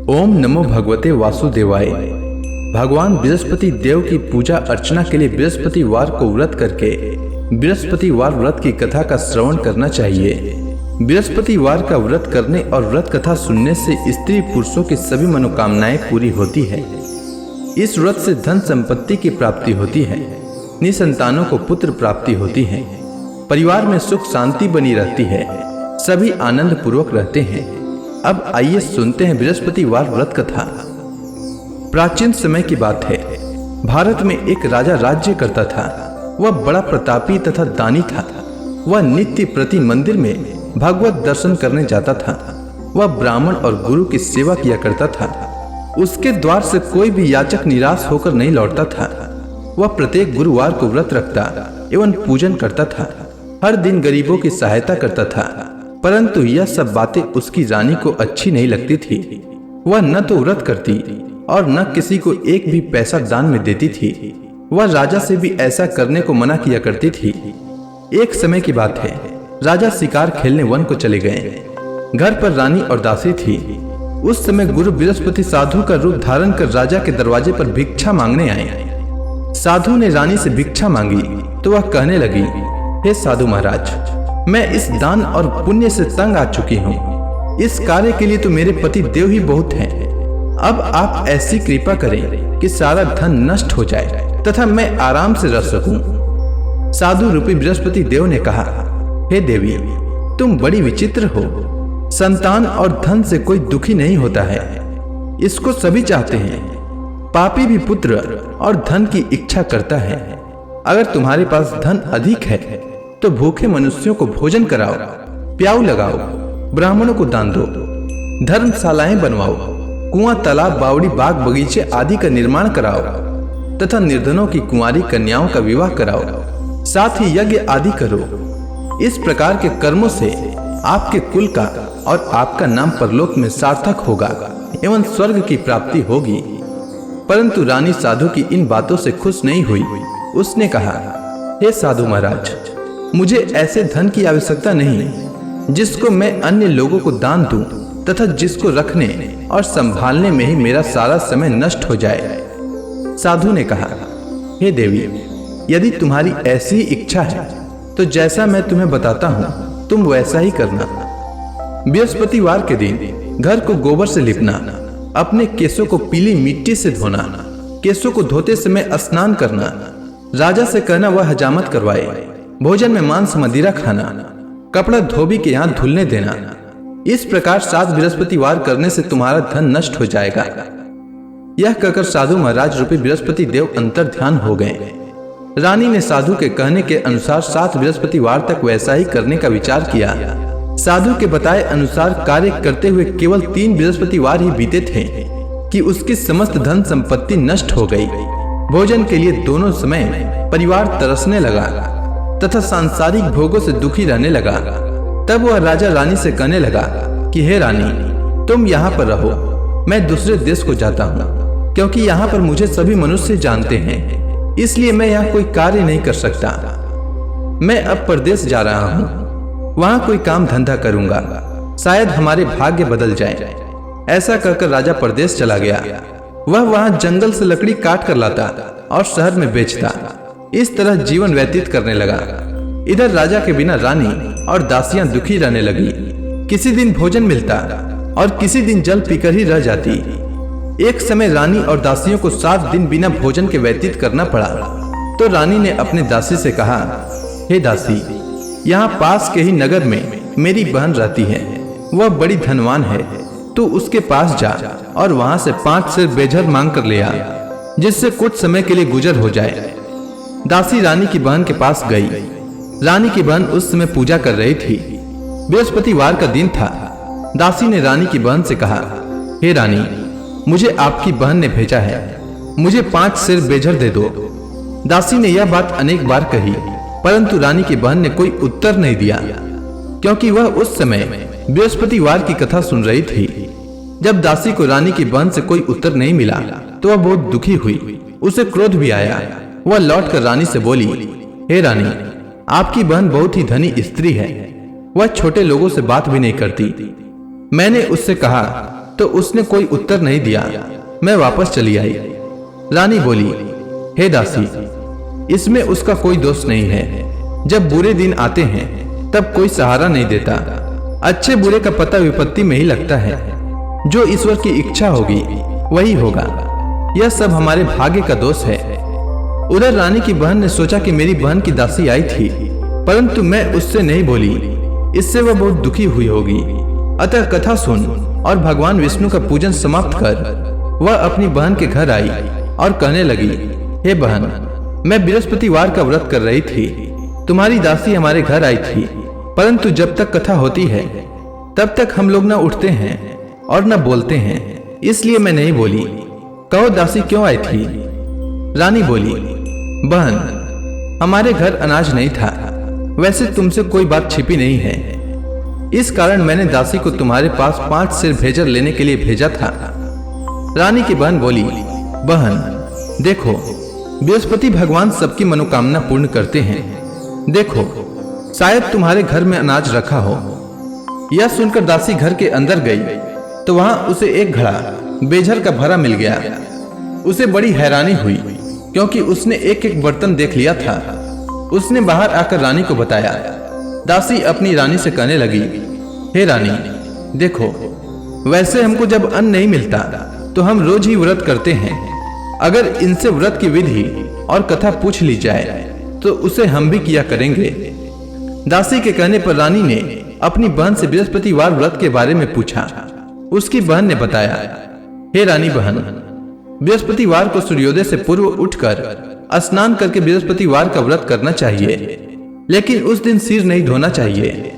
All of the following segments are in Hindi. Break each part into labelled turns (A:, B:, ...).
A: ओम नमो भगवते वासुदेवाय। भगवान बृहस्पति देव की पूजा अर्चना के लिए बृहस्पतिवार को व्रत करके बृहस्पतिवार व्रत की कथा का श्रवण करना चाहिए। बृहस्पतिवार का व्रत करने और व्रत कथा सुनने से स्त्री पुरुषों की सभी मनोकामनाएं पूरी होती है। इस व्रत से धन संपत्ति की प्राप्ति होती है, निसंतानों को पुत्र प्राप्ति होती है, परिवार में सुख शांति बनी रहती है, सभी आनंद पूर्वक रहते हैं। अब आइए सुनते हैं बृहस्पतिवार व्रत कथा। प्राचीन समय की बात है। भारत में एक राजा राज्य करता था। वह बड़ा प्रतापी तथा दानी था। वह नित्य प्रति मंदिर में भगवत दर्शन करने जाता था। वह ब्राह्मण और गुरु की सेवा किया करता था। उसके द्वार से कोई भी याचक निराश होकर नहीं लौटता था। वह प्रत्येक गुरुवार को व्रत रखता एवं पूजन करता था। हर दिन गरीबों की सहायता करता था। परंतु यह सब बातें उसकी रानी को अच्छी नहीं लगती थी। वह न तो व्रत करती और न किसी को एक भी पैसा दान में देती थी। वह राजा से भी ऐसा करने को मना किया करती थी। एक समय की बात है। राजा शिकार खेलने वन को चले गए। घर पर रानी और दासी थी। उस समय गुरु बृहस्पति साधु का रूप धारण कर राजा के दरवाजे पर भिक्षा मांगने आए। साधु ने रानी से भिक्षा मांगी तो वह कहने लगी, हे साधु महाराज, मैं इस दान और पुण्य से तंग आ चुकी हूँ। इस कार्य के लिए तो मेरे पति देव ही बहुत हैं। अब आप ऐसी कृपा करें कि सारा धन नष्ट हो जाए तथा मैं आराम से रह सकूं। साधु रूपी बृहस्पति देव ने कहा, हे देवी, तुम बड़ी विचित्र हो। संतान और धन से कोई दुखी नहीं होता है, इसको सभी चाहते हैं। पापी भी पुत्र और धन की इच्छा करता है। अगर तुम्हारे पास धन अधिक है तो भूखे मनुष्यों को भोजन कराओ, प्याऊ लगाओ, ब्राह्मणों को दान दो, धर्मशालाएं बनवाओ, कुआं, तालाब, बावड़ी, बाग, बगीचे आदि का निर्माण कराओ तथा निर्धनों की कुंवारी कन्याओं का विवाह कराओ। साथ ही यज्ञ आदि करो। इस प्रकार के कर्मों से आपके कुल का और आपका नाम परलोक में सार्थक होगा एवं स्वर्ग की प्राप्ति होगी। परंतु रानी साधु की इन बातों से खुश नहीं हुई। उसने कहा, हे साधु महाराज, मुझे ऐसे धन की आवश्यकता नहीं जिसको मैं अन्य लोगों को दान दूं तथा जिसको रखने और संभालने में ही मेरा सारा समय नष्ट हो जाए। साधु ने कहा, हे देवी, यदि तुम्हारी ऐसी इच्छा है तो जैसा मैं तुम्हें बताता हूँ तुम वैसा ही करना। बृहस्पतिवार के दिन घर को गोबर से लिपना, अपने केसों को पीली मिट्टी से धोना, केसों को धोते समय स्नान करना, राजा से कहना वह हजामत करवाए, भोजन में मांस मदिरा खाना, कपड़ा धोबी के यहाँ धुलने देना। इस प्रकार 7 बृहस्पतिवार करने से तुम्हारा धन नष्ट हो जाएगा। यह कहकर साधु महाराज रूपी बृहस्पति देव अंतर ध्यान हो गए। रानी ने साधु के कहने के अनुसार 7 बृहस्पतिवार तक वैसा ही करने का विचार किया। साधु के बताए अनुसार कार्य करते हुए केवल 3 बृहस्पतिवार ही बीते थे कि उसकी समस्त धन संपत्ति नष्ट हो गई। भोजन के लिए दोनों समय परिवार तरसने लगा तथा सांसारिक भोगों से दुखी रहने लगा। तब वह राजा रानी से कहने लगा कि हे रानी, तुम यहाँ पर रहो, मैं दूसरे देश को जाता हूँ, क्योंकि यहाँ पर मुझे सभी मनुष्य जानते हैं, इसलिए मैं यहाँ कोई कार्य नहीं कर सकता। मैं अब परदेश जा रहा हूँ, वहाँ कोई काम धंधा करूंगा, शायद हमारे भाग्य बदल जाए। ऐसा कहकर राजा परदेश चला गया। वह वहाँ जंगल से लकड़ी काट कर लाता और शहर में बेचता। इस तरह जीवन व्यतीत करने लगा। इधर राजा के बिना रानी और दासियां दुखी रहने लगी। किसी दिन भोजन मिलता और किसी दिन जल पीकर ही रह जाती। एक समय रानी और दासियों को 7 दिन बिना भोजन के व्यतीत करना पड़ा। तो रानी ने अपने दासी से कहा, हे दासी, यहाँ पास के ही नगर में मेरी बहन रहती है। वह बड़ी धनवान है। तू उसके पास जा और वहां से 5 सेर बेझर मांग कर ले आ, जिससे कुछ समय के लिए गुजर हो जाए। दासी रानी की बहन के पास गई। रानी की बहन उस समय पूजा कर रही थी। बृहस्पतिवार का दिन था। दासी ने रानी की बहन से कहा, हे रानी, मुझे आपकी बहन ने भेजा है, मुझे 5 सेर बेझर दे दो। दासी ने यह बात अनेक बार कही, परंतु रानी की बहन ने कोई उत्तर नहीं दिया, क्योंकि वह उस समय बृहस्पतिवार की कथा सुन रही थी। जब दासी को रानी की बहन से कोई उत्तर नहीं मिला तो वह बहुत दुखी हुई। उसे क्रोध भी आया। वह लौटकर रानी से बोली, हे रानी, आपकी बहन बहुत ही धनी स्त्री है। वह छोटे लोगों से बात भी नहीं करती। मैंने उससे कहा तो उसने कोई उत्तर नहीं दिया। मैं वापस चली आई। रानी बोली, हे दासी, इसमें उसका कोई दोष नहीं है। जब बुरे दिन आते हैं तब कोई सहारा नहीं देता। अच्छे बुरे का पता विपत्ति में ही लगता है। जो ईश्वर की इच्छा होगी वही होगा। यह सब हमारे भाग्य का दोष है। उधर रानी की बहन ने सोचा कि मेरी बहन की दासी आई थी, परंतु मैं उससे नहीं बोली। इससे वह बहुत दुखी हुई होगी। अतः कथा सुन और भगवान विष्णु का पूजन समाप्त कर वह अपनी बहन के घर आई और कहने लगी, हे बहन, मैं बृहस्पतिवार का व्रत कर रही थी। तुम्हारी दासी हमारे घर आई थी, परंतु जब तक कथा होती है तब तक हम लोग न उठते हैं और न बोलते हैं, इसलिए मैं नहीं बोली। कहो दासी क्यों आई थी? रानी बोली, बहन, हमारे घर अनाज नहीं था। वैसे तुमसे कोई बात छिपी नहीं है। इस कारण मैंने दासी को तुम्हारे पास 5 सेर भेजर लेने के लिए भेजा था। रानी की बहन बोली, बहन देखो, बृहस्पति भगवान सबकी मनोकामना पूर्ण करते हैं। देखो, शायद तुम्हारे घर में अनाज रखा हो। यह सुनकर दासी घर के अंदर गई तो वहां उसे एक घड़ा बेझर का भरा मिल गया। उसे बड़ी हैरानी हुई क्योंकि उसने एक एक बर्तन देख लिया था। उसने बाहर आकर रानी को बताया। दासी अपनी रानी से कहने लगी, हे रानी, देखो, वैसे हमको जब अन्न नहीं मिलता तो हम रोज ही व्रत करते हैं। अगर इनसे व्रत की विधि और कथा पूछ ली जाए तो उसे हम भी किया करेंगे। दासी के कहने पर रानी ने अपनी बहन से बृहस्पतिवार व्रत के बारे में पूछा। उसकी बहन ने बताया, हे रानी बहन, बृहस्पतिवार को सूर्योदय से पूर्व उठकर स्नान करके बृहस्पतिवार का व्रत करना चाहिए, लेकिन उस दिन सिर नहीं धोना चाहिए।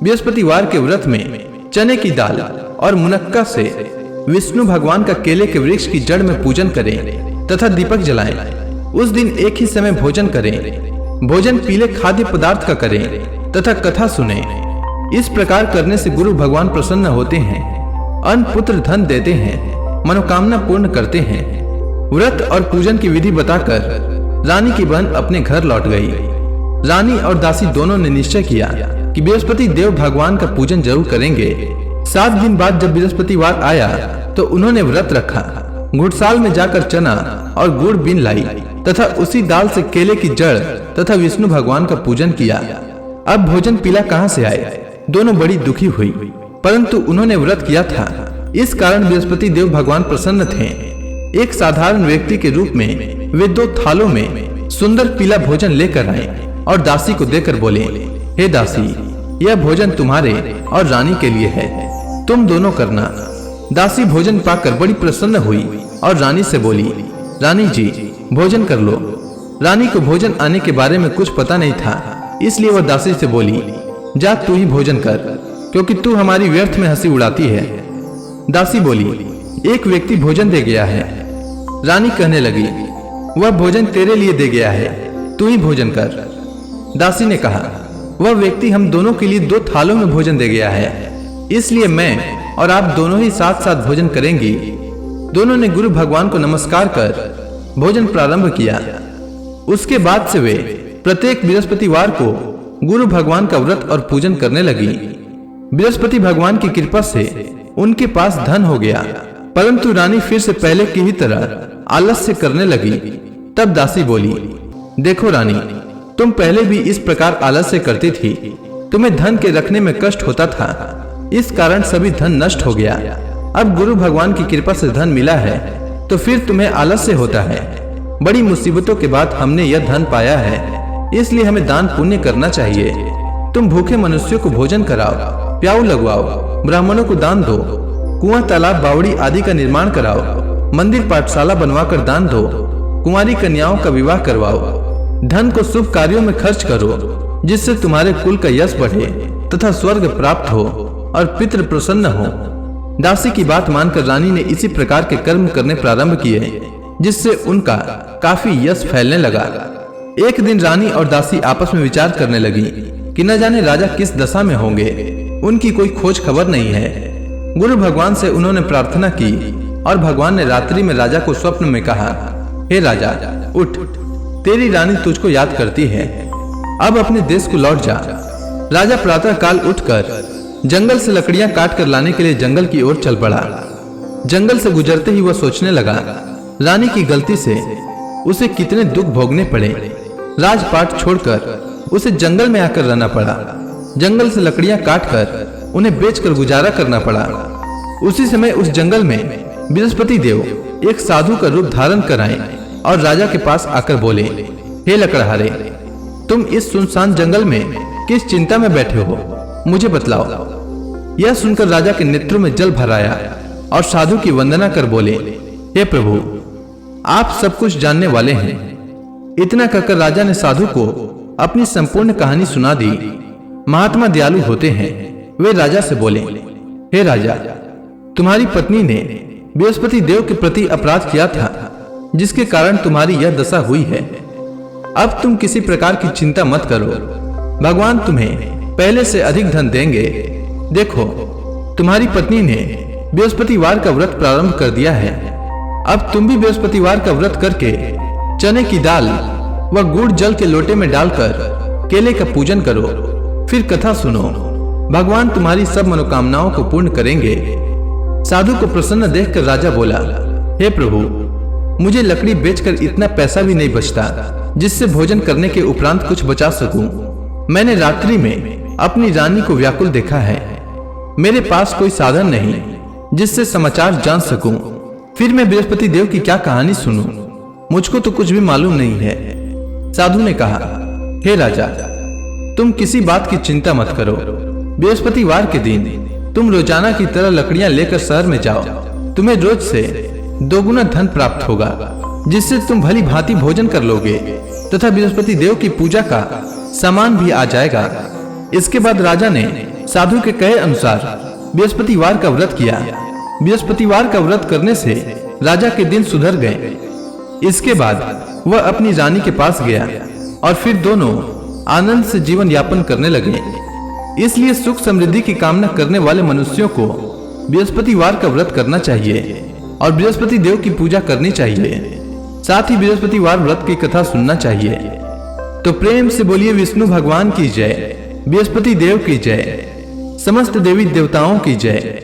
A: बृहस्पतिवार के व्रत में चने की दाल और मुनक्का से विष्णु भगवान का केले के वृक्ष की जड़ में पूजन करें तथा दीपक जलाएं। उस दिन एक ही समय भोजन करें। भोजन पीले खाद्य पदार्थ का करें तथा कथा सुने। इस प्रकार करने से गुरु भगवान प्रसन्न होते हैं, अन्न पुत्र धन देते हैं, मनोकामना पूर्ण करते हैं। व्रत और पूजन की विधि बताकर रानी की बहन अपने घर लौट गई। रानी और दासी दोनों ने निश्चय किया कि बृहस्पति देव भगवान का पूजन जरूर करेंगे। 7 दिन बाद जब बृहस्पतिवार आया तो उन्होंने व्रत रखा। घुड़साल में जाकर चना और गुड़ बीन लाई तथा उसी दाल से केले की जड़ तथा विष्णु भगवान का पूजन किया। अब भोजन पीला कहाँ से आए? दोनों बड़ी दुखी हुई, परंतु उन्होंने व्रत किया था, इस कारण बृहस्पति देव भगवान प्रसन्न थे। एक साधारण व्यक्ति के रूप में वे 2 थालों में सुंदर पीला भोजन लेकर आए और दासी को देकर बोले, हे दासी, यह भोजन तुम्हारे और रानी के लिए है, तुम दोनों करना। दासी भोजन पाकर बड़ी प्रसन्न हुई और रानी से बोली, रानी जी, भोजन कर लो। रानी को भोजन आने के बारे में कुछ पता नहीं था, इसलिए वह दासी से बोली, जा तू ही भोजन कर, क्योंकि तू हमारी व्यर्थ में हंसी उड़ाती है। दासी बोली, एक व्यक्ति भोजन दे गया है। रानी कहने लगी, वह भोजन तेरे लिए दे गया है, तू ही भोजन कर। दासी ने कहा, वह व्यक्ति हम दोनों के लिए 2 थालों में भोजन दे गया है, इसलिए मैं और आप दोनों ही साथ साथ भोजन करेंगी। दोनों ने गुरु भगवान को नमस्कार कर भोजन प्रारंभ किया। उसके बाद से वे प्रत्येक बृहस्पतिवार को गुरु भगवान का व्रत और पूजन करने लगी। बृहस्पति भगवान की कृपा से उनके पास धन हो गया, परंतु रानी फिर से पहले की ही तरह आलस्य करने लगी। तब दासी बोली, देखो रानी, तुम पहले भी इस प्रकार आलस्य करती थी। तुम्हें धन के रखने में कष्ट होता था, इस कारण सभी धन नष्ट हो गया। अब गुरु भगवान की कृपा से धन मिला है तो फिर तुम्हें आलस्य होता है। बड़ी मुसीबतों के बाद हमने यह धन पाया है, इसलिए हमें दान पुण्य करना चाहिए। तुम भूखे मनुष्यों को भोजन कराओ, प्याऊ लगवाओ, ब्राह्मणों को दान दो, कुआं तालाब बावड़ी आदि का निर्माण कराओ, मंदिर पाठशाला बनवाकर दान दो, कुंवारी कन्याओं का विवाह करवाओ। धन को शुभ कार्यों में खर्च करो, जिससे तुम्हारे कुल का यश बढ़े तथा स्वर्ग प्राप्त हो और पितृ प्रसन्न हो। दासी की बात मानकर रानी ने इसी प्रकार के कर्म करने प्रारंभ किए, जिससे उनका काफी यश फैलने लगा। एक दिन रानी और दासी आपस में विचार करने लगी कि न जाने राजा किस दशा में होंगे, उनकी कोई खोज खबर नहीं है। गुरु भगवान से उन्होंने प्रार्थना की और भगवान ने रात्रि में राजा को स्वप्न में कहा, हे राजा, उठ, तेरी रानी तुझको याद करती है, अब अपने देश को लौट जा। राजा प्रातः काल उठकर जंगल से लकड़ियां काट कर लाने के लिए जंगल की ओर चल पड़ा। जंगल से गुजरते ही वह सोचने लगा, रानी की गलती से उसे कितने दुख भोगने पड़े। राजपाट छोड़कर उसे जंगल में आकर रहना पड़ा। जंगल से लकड़ियां काटकर उन्हें बेचकर गुजारा करना पड़ा। उसी समय उस जंगल में बृहस्पति देव एक साधु का रूप धारण कर आए और राजा के पास आकर बोले, हे लकड़हारे, तुम इस सुनसान जंगल में किस चिंता में बैठे हो, मुझे बतलाओ। यह सुनकर राजा के नेत्रों में जल भर आया और साधु की वंदना कर बोले, हे प्रभु, आप सब कुछ जानने वाले हैं। इतना कहकर राजा ने साधु को अपनी संपूर्ण कहानी सुना दी। महात्मा दयालु होते हैं। वे राजा से बोले, हे राजा, तुम्हारी पत्नी ने बृहस्पति देव के प्रति अपराध किया था, जिसके कारण तुम्हारी यह दशा हुई है। अब तुम किसी प्रकार की चिंता मत करो, भगवान तुम्हें पहले से अधिक धन देंगे। देखो, तुम्हारी पत्नी ने बृहस्पतिवार का व्रत प्रारंभ कर दिया है। अब तुम भी बृहस्पतिवार का व्रत करके चने की दाल व गुड़ जल के लोटे में डालकर केले का पूजन करो, फिर कथा सुनो। भगवान तुम्हारी सब मनोकामनाओं को पूर्ण करेंगे। साधु को प्रसन्न देखकर राजा बोला, हे प्रभु, मुझे लकड़ी बेचकर इतना पैसा भी नहीं बचता जिससे भोजन करने के उपरांत कुछ बचा सकूं। मैंने रात्रि में अपनी रानी को व्याकुल देखा है। मेरे पास कोई साधन नहीं जिससे समाचार जान सकूं। फिर मैं बृहस्पति देव की क्या कहानी सुनूं? मुझको तो कुछ भी मालूम नहीं है। साधु ने कहा, हे राजा, तुम किसी बात की चिंता मत करो। बृहस्पतिवार के दिन तुम रोजाना की तरह लकड़ियां लेकर शहर में जाओ। तुम्हें रोज से 2 गुना धन प्राप्त होगा, जिससे तुम भली भांति भोजन कर लोगे तथा बृहस्पति देव की पूजा का सामान भी आ जाएगा। इसके बाद राजा ने साधु के कहे अनुसार बृहस्पतिवार का व्रत किया। बृहस्पतिवार का व्रत करने से राजा के दिन सुधर गए। इसके बाद वह अपनी रानी के पास गया और फिर दोनों आनंद से जीवन यापन करने लगे। इसलिए सुख समृद्धि की कामना करने वाले मनुष्यों को बृहस्पतिवार का व्रत करना चाहिए और बृहस्पति देव की पूजा करनी चाहिए। साथ ही बृहस्पतिवार व्रत की कथा सुनना चाहिए। तो प्रेम से बोलिए विष्णु भगवान की जय, बृहस्पति देव की जय, समस्त देवी देवताओं की जय।